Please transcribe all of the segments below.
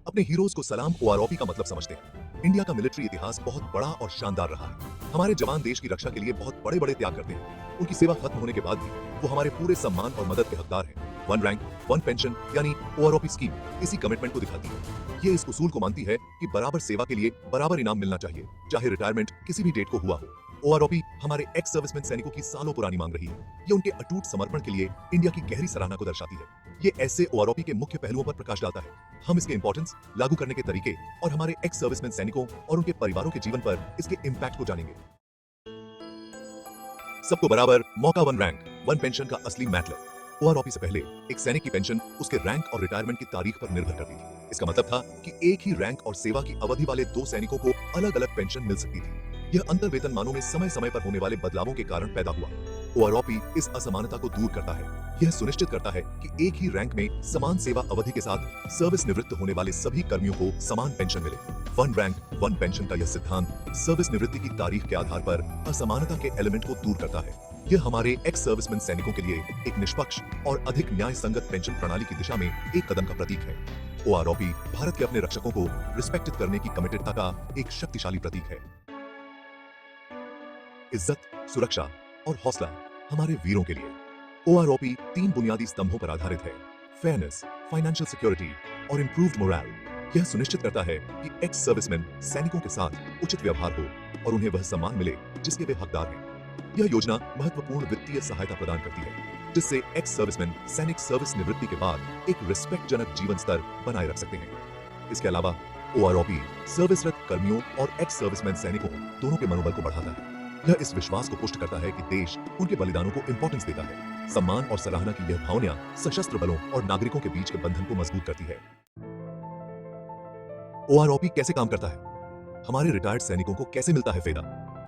अपने हीरोज को सलाम ओआरओपी का मतलब समझते हैं। इंडिया का मिलिट्री इतिहास बहुत बड़ा और शानदार रहा है। हमारे जवान देश की रक्षा के लिए बहुत बड़े बड़े त्याग करते हैं। उनकी सेवा खत्म होने के बाद भी वो हमारे पूरे सम्मान और मदद के हकदार हैं। वन रैंक वन पेंशन यानी ओआरओपी स्कीम इसी कमिटमेंट को दिखाती है। ये इस उसूल को मानती है कि बराबर सेवा के लिए बराबर इनाम मिलना चाहिए, चाहे रिटायरमेंट किसी भी डेट को हुआ हो। ओआरओपी हमारे एक्स सर्विसमैन सैनिकों की सालों पुरानी मांग रही है। ये उनके अटूट समर्पण के लिए इंडिया की गहरी सराहना को दर्शाती है। ये ऐसे ओआरओपी के मुख्य पहलुओं पर प्रकाश डालता है। हम इसके इंपॉर्टेंस, लागू करने के तरीके और हमारे एक्स सर्विसमैन सैनिकों और उनके परिवारों के जीवन पर इसके इम्पैक्ट को जानेंगे। सबको बराबर मौका, वन रैंक वन पेंशन का असली मतलब। ओआरओपी से पहले एक सैनिक की पेंशन उसके रैंक और रिटायरमेंट की तारीख पर निर्भर करती थी। इसका मतलब था कि एक ही रैंक और सेवा की अवधि वाले दो सैनिकों को अलग अलग पेंशन मिल सकती थी। यह अंतर वेतनमानों में समय समय पर होने वाले बदलावों के कारण पैदा हुआ। ओआरओपी इस असमानता को दूर करता है। यह सुनिश्चित करता है कि एक ही रैंक में समान सेवा अवधि के साथ सर्विस निवृत्त होने वाले सभी कर्मियों को समान पेंशन मिले। वन रैंक वन पेंशन का यह सिद्धांत सर्विस निवृत्ति की तारीख के आधार पर असमानता के एलिमेंट को दूर करता है। यह हमारे एक्स सर्विसमैन सैनिकों के लिए एक निष्पक्ष और अधिक न्याय संगत पेंशन प्रणाली की दिशा में एक कदम का प्रतीक है। ओआरओपी भारत के अपने रक्षकों को रिस्पेक्ट करने की कमिटेडता का एक शक्तिशाली प्रतीक है। इज्जत, सुरक्षा और हौसला हमारे वीरों के लिए। ओआरओपी 3 बुनियादी स्तंभों पर आधारित है: फेयरनेस, फाइनेंशियल सिक्योरिटी और इंप्रूव्ड मोरल। यह सुनिश्चित करता है कि एक्स सर्विसमैन सैनिकों के साथ उचित व्यवहार हो और उन्हें वह सम्मान मिले जिसके वे हकदार हैं। यह योजना महत्वपूर्ण वित्तीय सहायता प्रदान करती है, जिससे एक्स सर्विसमैन सैनिक सर्विस निवृत्ति के बाद एक रिस्पेक्टजनक जीवन स्तर बनाए रख सकते हैं। इसके अलावा ओआरओपी सर्विसरत कर्मियों और एक्स सर्विसमैन सैनिकों दोनों के मनोबल को बढ़ाता है। यह इस विश्वास को पुष्ट करता है कि देश उनके बलिदानों को इंपॉर्टेंस देता है। सम्मान और सराहना की यह भावना सशस्त्र बलों और नागरिकों के बीच के बंधन को मजबूत करती है। ओआरओपी कैसे काम करता है? हमारे रिटायर्ड सैनिकों को कैसे मिलता है फेरा?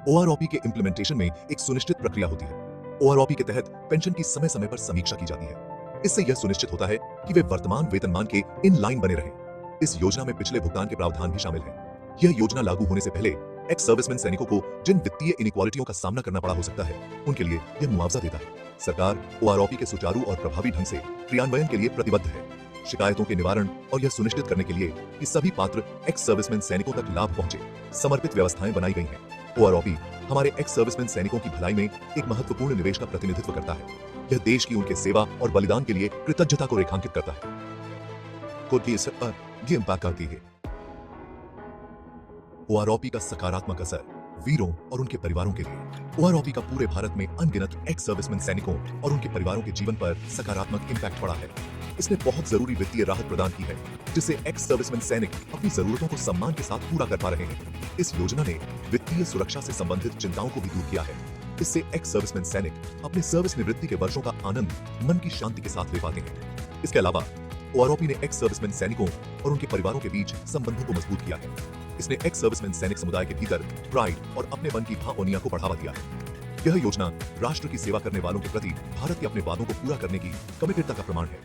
ओआरओपी के इम्प्लीमेंटेशन में एक सुनिश्चित प्रक्रिया होती है। ओआरओपी के तहत पेंशन की समय समय पर समीक्षा की जाती है। इससे यह सुनिश्चित होता है कि वे वर्तमान वेतनमान के इन लाइन बने रहें। इस योजना में पिछले भुगतान के प्रावधान भी शामिल हैं। यह योजना लागू होने से पहले एक्स सर्विसमैन सैनिकों को जिन वित्तीय इनइक्वालिटियों का सामना करना पड़ा हो सकता है, उनके लिए यह मुआवजा देता है। सरकार ओआरओपी के सुचारू और प्रभावी ढंग से क्रियान्वयन के लिए प्रतिबद्ध है। शिकायतों के निवारण और यह सुनिश्चित करने के लिए कि सभी पात्र एक्स सर्विसमैन सैनिकों तक लाभ पहुंचे, समर्पित व्यवस्थाएं बनाई गई हैं। ओआरओपी हमारे एक्स सर्विसमैन सैनिकों की भलाई में एक महत्वपूर्ण निवेश का प्रतिनिधित्व करता है। यह देश की उनके सेवा और बलिदान के लिए कृतज्ञता को रेखांकित करता है। खुद की इस पर ये इम्पैक्ट करती है। ओआरओपी का सकारात्मक असर वीरों और उनके परिवारों के लिए। ओआरओपी का पूरे भारत में अनगिनत एक्स सर्विसमैन सैनिकों और उनके परिवारों के जीवन पर सकारात्मक इम्पैक्ट पड़ा है। इसने बहुत जरूरी वित्तीय राहत प्रदान की है, जिससे एक्स सर्विसमैन सैनिक अपनी जरूरतों को सम्मान के साथ पूरा कर पा रहे हैं। इस योजना ने वित्तीय सुरक्षा से संबंधित चिंताओं को भी दूर किया है। इससे एक्स सर्विसमैन सैनिक अपने सर्विस निवृत्ति के वर्षों का आनंद मन की शांति के साथ ले पाते हैं। इसके अलावा ओआरओपी ने एक्स सर्विसमैन सैनिकों और उनके परिवारों के बीच संबंधों को मजबूत किया है। इसने एक्स सर्विसमैन सैनिक समुदाय के भीतर प्राइड और अपनेपन की भावना को बढ़ावा दिया है। यह योजना राष्ट्र की सेवा करने वालों के प्रति भारत के अपने वादों को पूरा करने की कमिटेडता का प्रमाण है।